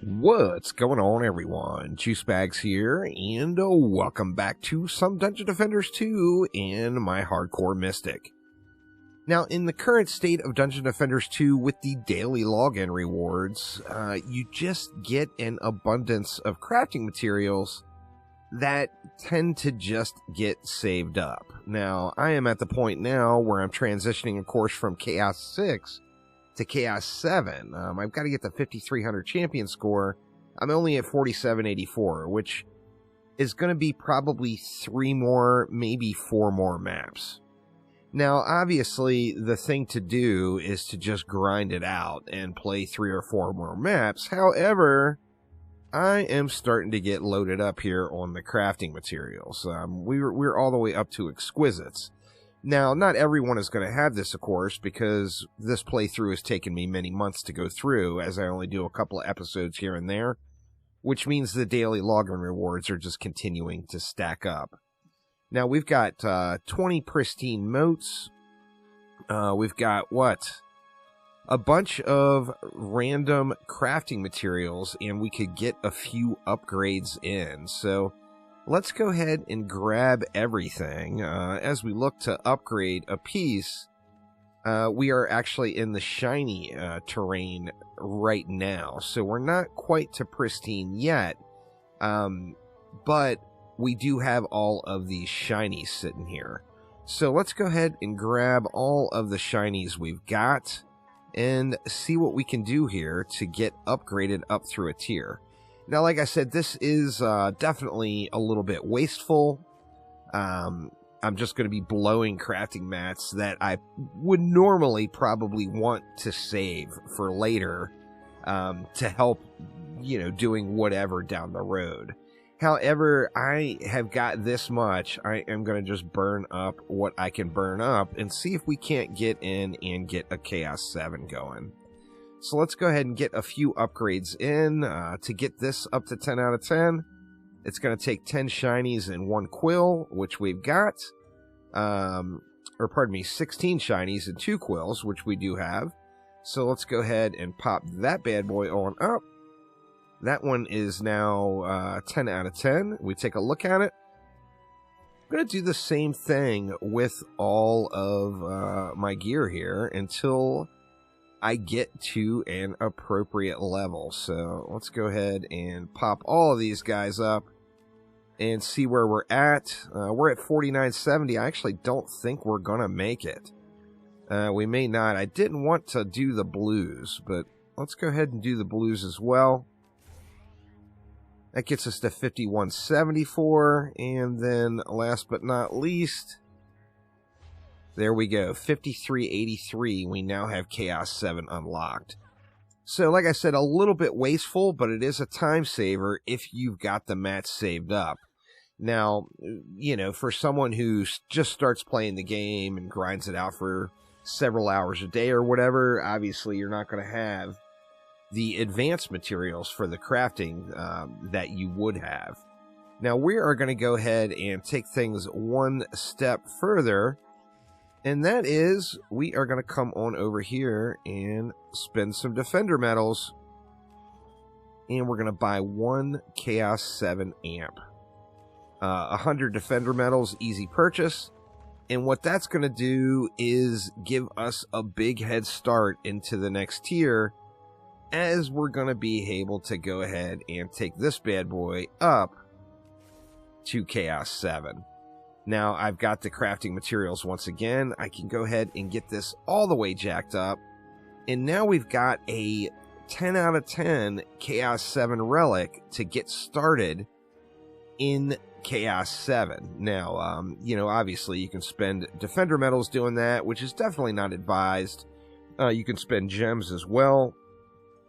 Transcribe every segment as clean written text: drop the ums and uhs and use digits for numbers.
What's going on, everyone? Juicebags here, and welcome back to some Dungeon Defenders 2 in my Hardcore Mystic. Now, in the current state of Dungeon Defenders 2 with the daily login rewards, you just get an abundance of crafting materials that tend to just get saved up. Now, I am at the point now where I'm transitioning, of course, from Chaos 6 to Chaos 7. I've got to get the 5300 champion score. I'm only at 4784, which is going to be probably 3 more, maybe 4 more maps. Now, obviously, the thing to do is to just grind it out and play 3 or 4 more maps. However, I am starting to get loaded up here on the crafting materials. We're all the way up to exquisites. Now, not everyone is going to have this, of course, because this playthrough has taken me many months to go through, as I only do a couple of episodes here and there, which means the daily login rewards are just continuing to stack up. Now, we've got 20 pristine moats. We've got, a bunch of random crafting materials, and we could get a few upgrades in. So let's go ahead and grab everything. As we look to upgrade a piece, we are actually in the shiny terrain right now. So we're not quite to pristine yet, but we do have all of these shinies sitting here. So let's go ahead and grab all of the shinies we've got and see what we can do here to get upgraded up through a tier. Now, like I said, this is definitely a little bit wasteful. I'm just going to be blowing crafting mats that I would normally probably want to save for later to help, doing whatever down the road. However, I have got this much. I am going to just burn up what I can burn up and see if we can't get in and get a Chaos 7 going. So let's go ahead and get a few upgrades in. To get this up to 10 out of 10, it's going to take 10 shinies and 1 quill, which we've got. 16 shinies and 2 quills, which we do have. So let's go ahead and pop that bad boy on up. That one is now 10 out of 10. We take a look at it. I'm going to do the same thing with all of my gear here until I get to an appropriate level. So let's go ahead and pop all of these guys up and see where we're at. We're at 4970. I actually don't think we're going to make it. We may not. I didn't want to do the blues, but let's go ahead and do the blues as well. That gets us to 5174, and then last but not least, there we go, 5383. We now have Chaos 7 unlocked. So, like I said, a little bit wasteful, but it is a time saver if you've got the mats saved up. Now, for someone who just starts playing the game and grinds it out for several hours a day or whatever, obviously you're not going to have the advanced materials for the crafting that you would have. Now, we are going to go ahead and take things one step further, and that is we are going to come on over here and spend some Defender medals, and we're going to buy 1 Chaos 7 amp. 100 Defender medals, easy purchase, and what that's going to do is give us a big head start into the next tier, as we're going to be able to go ahead and take this bad boy up to Chaos 7. Now, I've got the crafting materials once again. I can go ahead and get this all the way jacked up. And now we've got a 10 out of 10 Chaos 7 Relic to get started in Chaos 7. Now, obviously you can spend Defender medals doing that, which is definitely not advised. You can spend gems as well,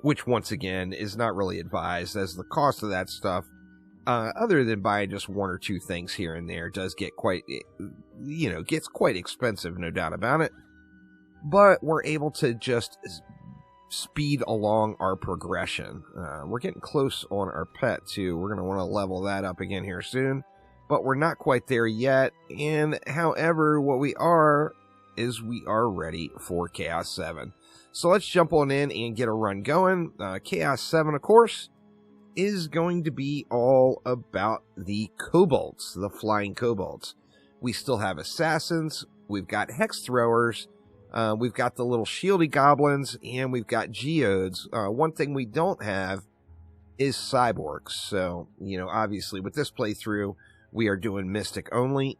which once again is not really advised, as the cost of that stuff, other than buying just 1 or 2 things here and there, does get gets quite expensive, no doubt about it. But we're able to just speed along our progression. We're getting close on our pet too. We're going to want to level that up again here soon, but we're not quite there yet. And however, what we are is we are ready for Chaos 7. So let's jump on in and get a run going. Chaos 7, of course, is going to be all about the kobolds, the flying kobolds. We still have assassins, we've got hex throwers, we've got the little shieldy goblins, and we've got geodes. One thing we don't have is cyborgs. So, obviously with this playthrough, we are doing Mystic only,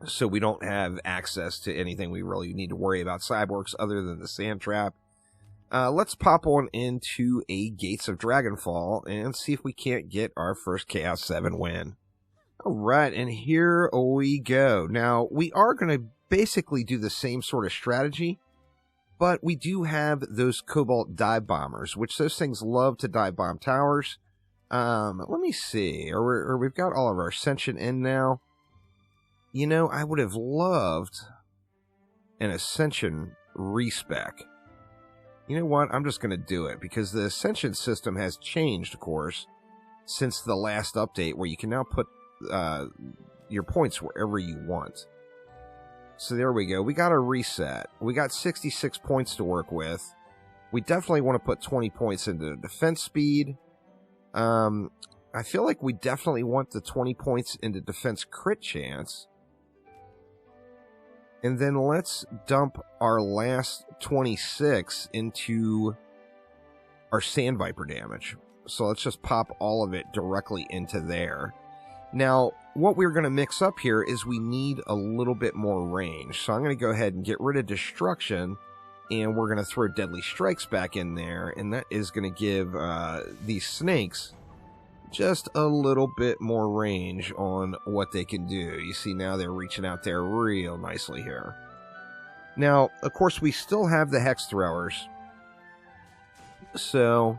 so we don't have access to anything we really need to worry about cyborgs other than the sand trap. Let's pop on into a Gates of Dragonfall and see if we can't get our first Chaos 7 win. Alright, and here we go. Now, we are going to basically do the same sort of strategy, but we do have those Cobalt dive bombers, which those things love to dive bomb towers. Let me see. We've got all of our Ascension in now. I would have loved an Ascension respec. You know what? I'm just going to do it, because the Ascension system has changed, of course, since the last update, where you can now put your points wherever you want. So there we go. We got a reset. We got 66 points to work with. We definitely want to put 20 points into defense speed. I feel like we definitely want the 20 points into defense crit chance. And then let's dump our last 26 into our Sand Viper damage. So let's just pop all of it directly into there. Now, what we're going to mix up here is we need a little bit more range. So I'm going to go ahead and get rid of Destruction, and we're going to throw Deadly Strikes back in there, and that is going to give these snakes just a little bit more range on what they can do. You see now they're reaching out there real nicely here. Now, of course, we still have the Hex Throwers. So,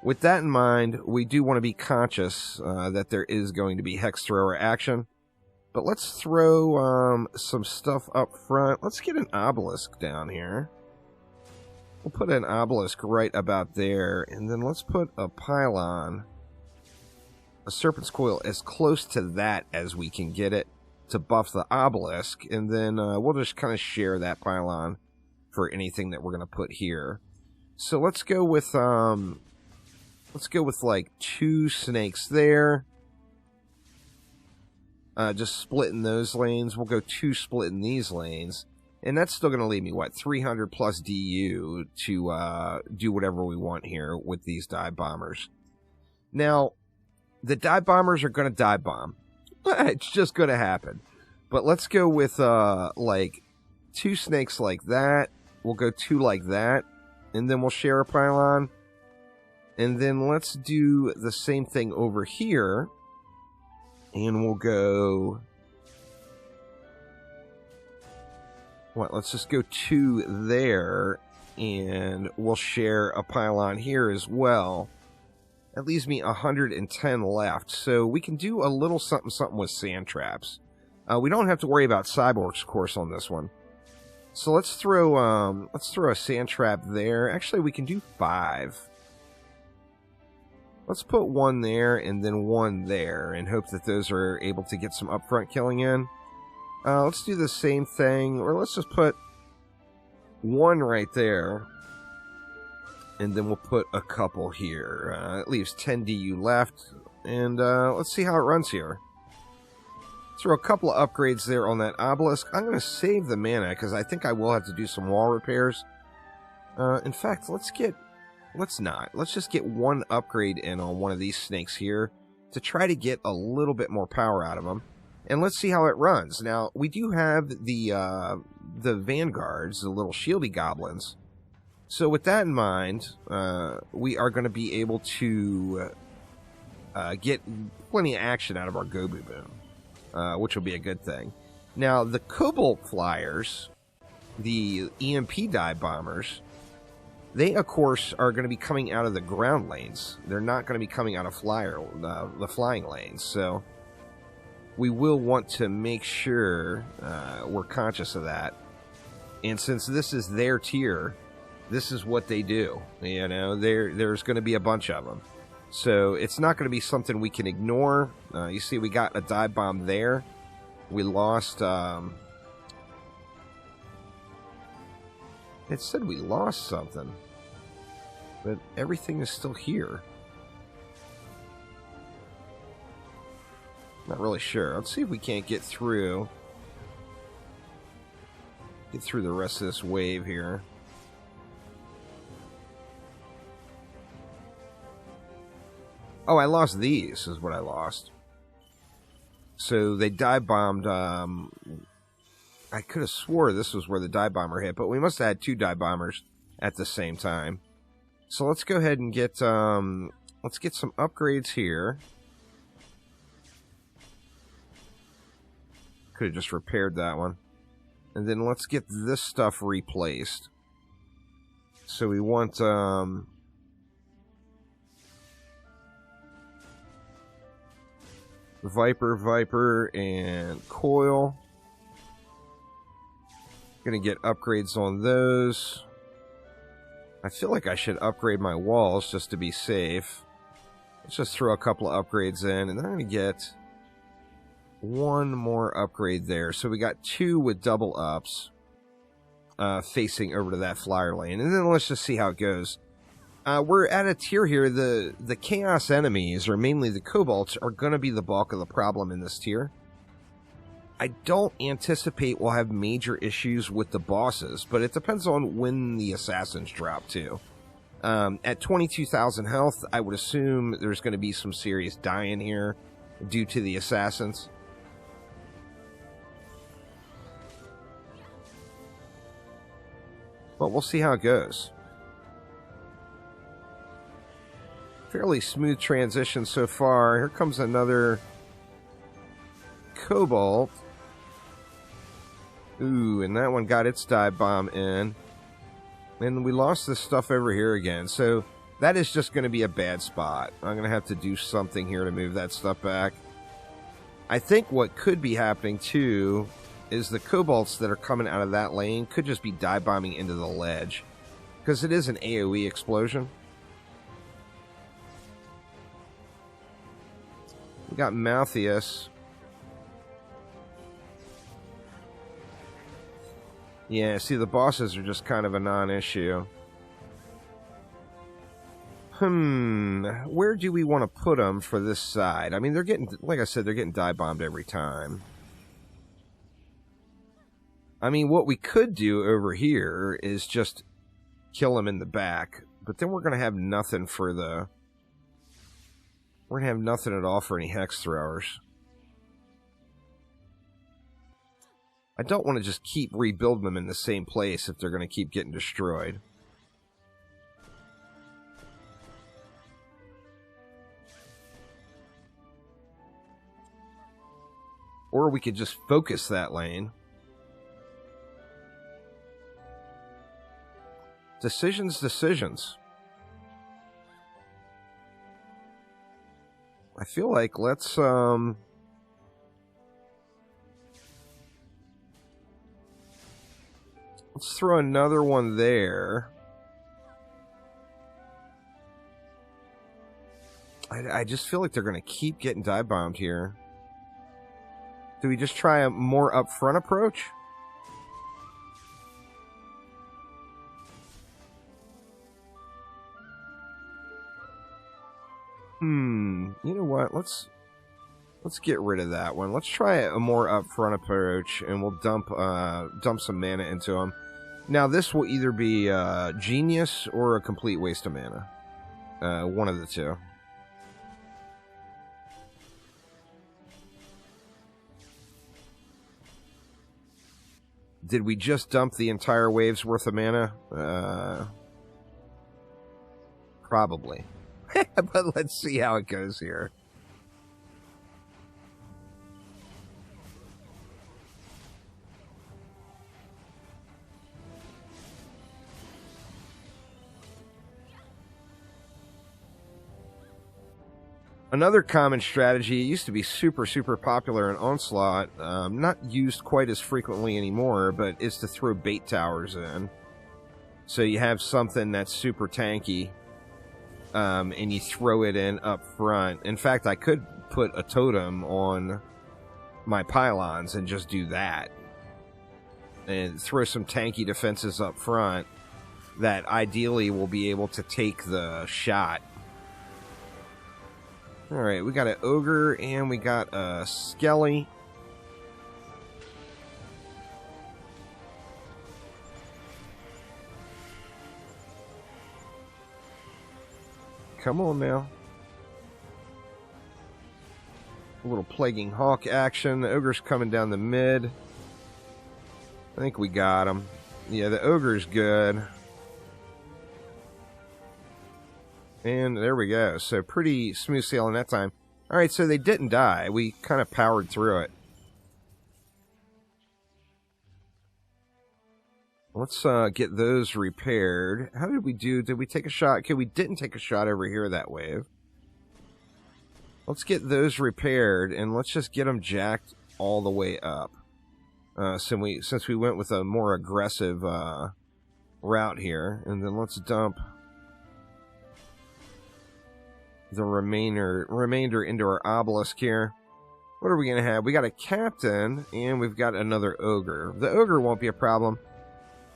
with that in mind, we do want to be conscious that there is going to be Hex Thrower action. But let's throw some stuff up front. Let's get an Obelisk down here. We'll put an Obelisk right about there. And then let's put a Pylon, a Serpent's Coil, as close to that as we can get it to buff the Obelisk. And then we'll just kind of share that Pylon for anything that we're going to put here. So let's go with like 2 snakes there. Just splitting those lanes. We'll go 2 splitting these lanes. And that's still going to leave me, what, 300 plus DU to do whatever we want here with these dive bombers. Now, the dive bombers are going to dive bomb. It's just going to happen. But let's go with like 2 snakes like that. We'll go 2 like that. And then we'll share a Pylon. And then let's do the same thing over here. And we'll go... what? Let's just go 2 there. And we'll share a Pylon here as well. That leaves me 110 left. So we can do a little something with sand traps. We don't have to worry about cyborgs, of course, on this one. So let's throw a sand trap there. Actually, we can do 5. Let's put 1 there and then 1 there and hope that those are able to get some upfront killing in. Let's do the same thing, or let's just put 1 right there. And then we'll put a couple here. It leaves 10 DU left. And let's see how it runs here. Throw a couple of upgrades there on that Obelisk. I'm going to save the mana because I think I will have to do some wall repairs. In fact, let's not. Let's just get 1 upgrade in on one of these snakes here to try to get a little bit more power out of them. And let's see how it runs. Now, we do have the Vanguards, the little shieldy goblins. So with that in mind, we are going to be able to get plenty of action out of our Go-Boo Boom, which will be a good thing. Now, the Cobalt Flyers, the EMP dive bombers, they, of course, are going to be coming out of the ground lanes. They're not going to be coming out of the flying lanes. So we will want to make sure we're conscious of that. And since this is their tier, this is what they do. You know, there's going to be a bunch of them. So it's not going to be something we can ignore. You see, we got a dive bomb there. We lost... it said we lost something. But everything is still here. Not really sure. Let's see if we can't get through. Get through the rest of this wave here. Oh, I lost these, is what I lost. So they dive bombed. I could have swore this was where the dive bomber hit, but we must have had 2 dive bombers at the same time. So let's go ahead and get let's get some upgrades here. Could have just repaired that one. And then let's get this stuff replaced. So we want Viper, and Coil. Gonna get upgrades on those. I feel like I should upgrade my walls just to be safe. Let's just throw a couple of upgrades in, and then I'm gonna get 1 more upgrade there. So we got 2 with double ups facing over to that flyer lane. And then let's just see how it goes. We're at a tier here. The chaos enemies, or mainly the kobolds, are going to be the bulk of the problem in this tier. I don't anticipate we'll have major issues with the bosses, but it depends on when the assassins drop too. At 22,000 health, I would assume there's going to be some serious dying here due to the assassins. But we'll see how it goes. Fairly smooth transition so far. Here comes another Kobold. Ooh, and that one got its dive bomb in. And we lost this stuff over here again. So that is just going to be a bad spot. I'm going to have to do something here to move that stuff back. I think what could be happening too is the kobolds that are coming out of that lane could just be dive bombing into the ledge. Because it is an AoE explosion. We got Malthius. Yeah, see, the bosses are just kind of a non-issue. Where do we want to put them for this side? I mean, they're getting, like I said, they're getting dive bombed every time. I mean, what we could do over here is just kill them in the back, but then we're going to have nothing for the... We're going to have nothing at all for any hex throwers. I don't want to just keep rebuilding them in the same place if they're going to keep getting destroyed. Or we could just focus that lane. Decisions. I feel like let's throw another one there. I just feel like they're going to keep getting dive bombed here. Do we just try a more upfront approach? You know what? Let's get rid of that one. Let's try a more upfront approach, and we'll dump some mana into them. Now, this will either be genius or a complete waste of mana. One of the two. Did we just dump the entire wave's worth of mana? Probably. But let's see how it goes here. Another common strategy, it used to be super popular in Onslaught, not used quite as frequently anymore, but is to throw bait towers in. So you have something that's super tanky, and you throw it in up front. In fact, I could put a totem on my pylons and just do that. And throw some tanky defenses up front that ideally will be able to take the shot. Alright, we got an ogre and we got a skelly. Come on now. A little plaguing hawk action. The ogre's coming down the mid. I think we got him. Yeah, the ogre's good. And there we go. So pretty smooth sailing that time. Alright, so they didn't die. We kind of powered through it. Let's get those repaired. How did we do? Did we take a shot? Okay, we didn't take a shot over here that wave. Let's get those repaired, and let's just get them jacked all the way up. Since we went with a more aggressive route here. And then let's dump the remainder into our obelisk here. What are we going to have? We got a captain, and we've got another ogre. The ogre won't be a problem.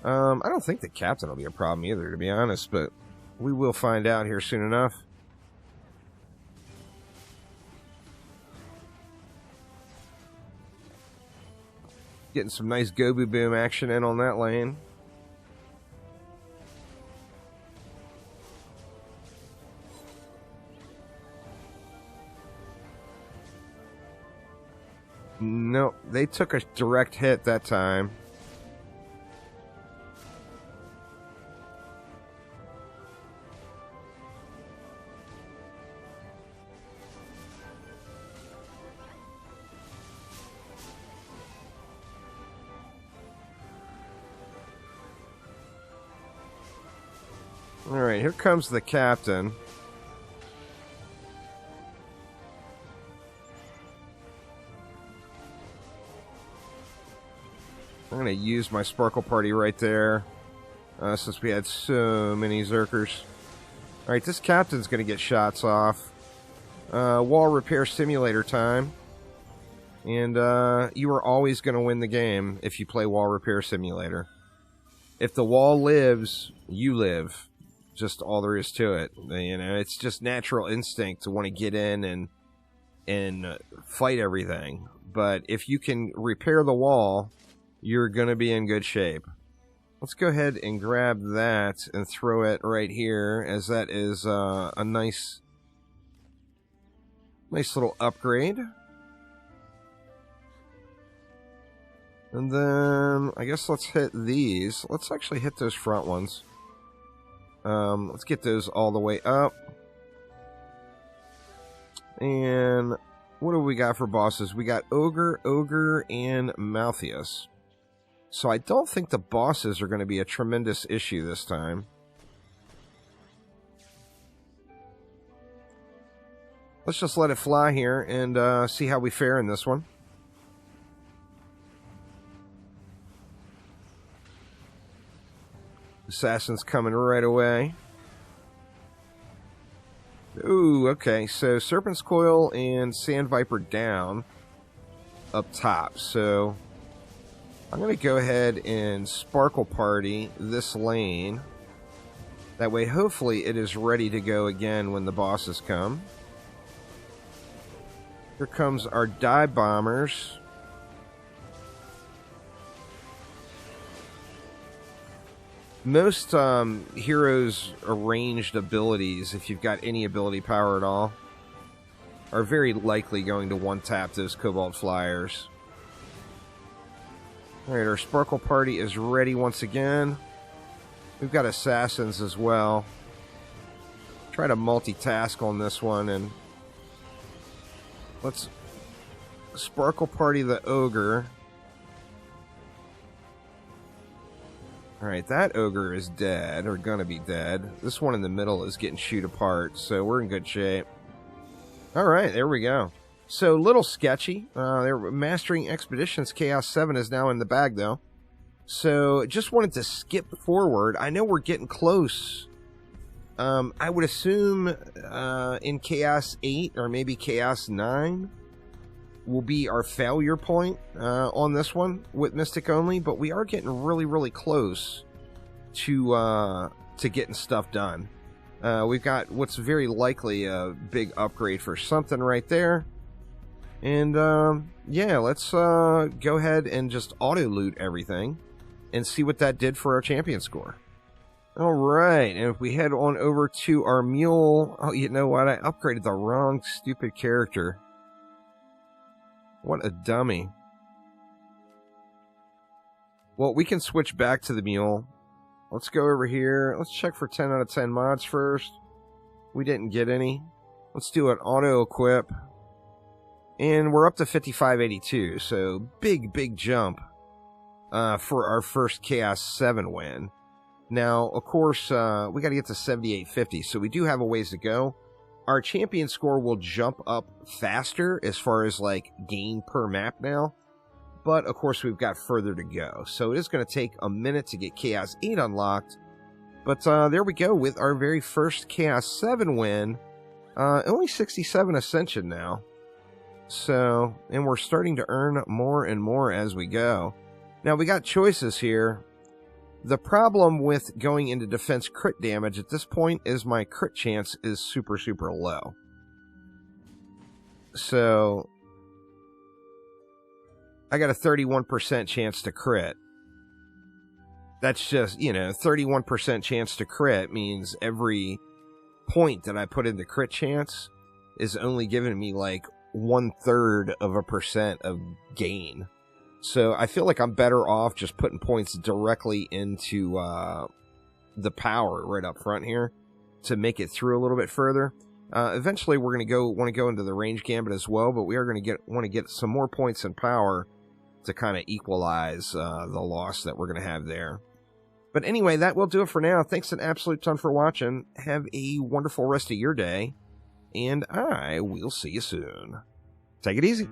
I don't think the captain will be a problem either, to be honest, but we will find out here soon enough. Getting some nice go-boo-boom action in on that lane. No, they took a direct hit that time. Alright, here comes the captain. I'm going to use my Sparkle Party right there, since we had so many Zerkers. Alright, this captain's going to get shots off. Wall repair simulator time. And you are always going to win the game if you play wall repair simulator. If the wall lives, you live. Just all there is to it. You know, it's just natural instinct to want to get in and fight everything. But if you can repair the wall, you're going to be in good shape. Let's go ahead and grab that and throw it right here, as that is a nice little upgrade. And then I guess let's hit these. Let's actually hit those front ones. Let's get those all the way up. And what do we got for bosses? We got Ogre, and Malthius. So I don't think the bosses are going to be a tremendous issue this time. Let's just let it fly here and see how we fare in this one. Assassin's coming right away. Ooh, okay. So Serpent's Coil and Sand Viper down up top. So I'm going to go ahead and Sparkle Party this lane. That way, hopefully, it is ready to go again when the bosses come. Here comes our Dive Bombers. Most heroes' ranged abilities, if you've got any ability power at all, are very likely going to one-tap those Cobalt Flyers. Alright, our Sparkle Party is ready once again. We've got Assassins as well. Try to multitask on this one, and let's Sparkle Party the Ogre. Alright, that ogre is dead, or gonna be dead. This one in the middle is getting shoot apart, so we're in good shape. Alright, there we go. So, little sketchy. They're Mastering Expeditions Chaos 7 is now in the bag, though. So, just wanted to skip forward. I know we're getting close. I would assume in Chaos 8, or maybe Chaos 9, will be our failure point on this one with Mystic only, but we are getting really, really close to getting stuff done. We've got what's very likely a big upgrade for something right there. And, yeah, let's go ahead and just auto-loot everything and see what that did for our champion score. Alright, and if we head on over to our mule... Oh, you know what? I upgraded the wrong stupid character. What a dummy. Well, we can switch back to the mule. Let's go over here. Let's check for 10 out of 10 mods first. We didn't get any. Let's do an auto-equip. And we're up to 5582, so big jump for our first Chaos 7 win. Now, of course, we got to get to 7850, so we do have a ways to go. Our champion score will jump up faster as far as, like, gain per map now. But, of course, we've got further to go. So it is going to take a minute to get Chaos 8 unlocked. But there we go with our very first Chaos 7 win. Only 67 Ascension now. So, and we're starting to earn more and more as we go. Now, we got choices here. The problem with going into defense crit damage at this point is my crit chance is super low. So, I got a 31% chance to crit. That's just, you know, 31% chance to crit means every point that I put into crit chance is only giving me like 1/3% of gain. So I feel like I'm better off just putting points directly into the power right up front here to make it through a little bit further. Eventually we're going to want to go into the range gambit as well, but we are going to want to get some more points in power to kind of equalize the loss that we're going to have there. But anyway, that will do it for now. Thanks an absolute ton for watching. Have a wonderful rest of your day, and I will see you soon. Take it easy.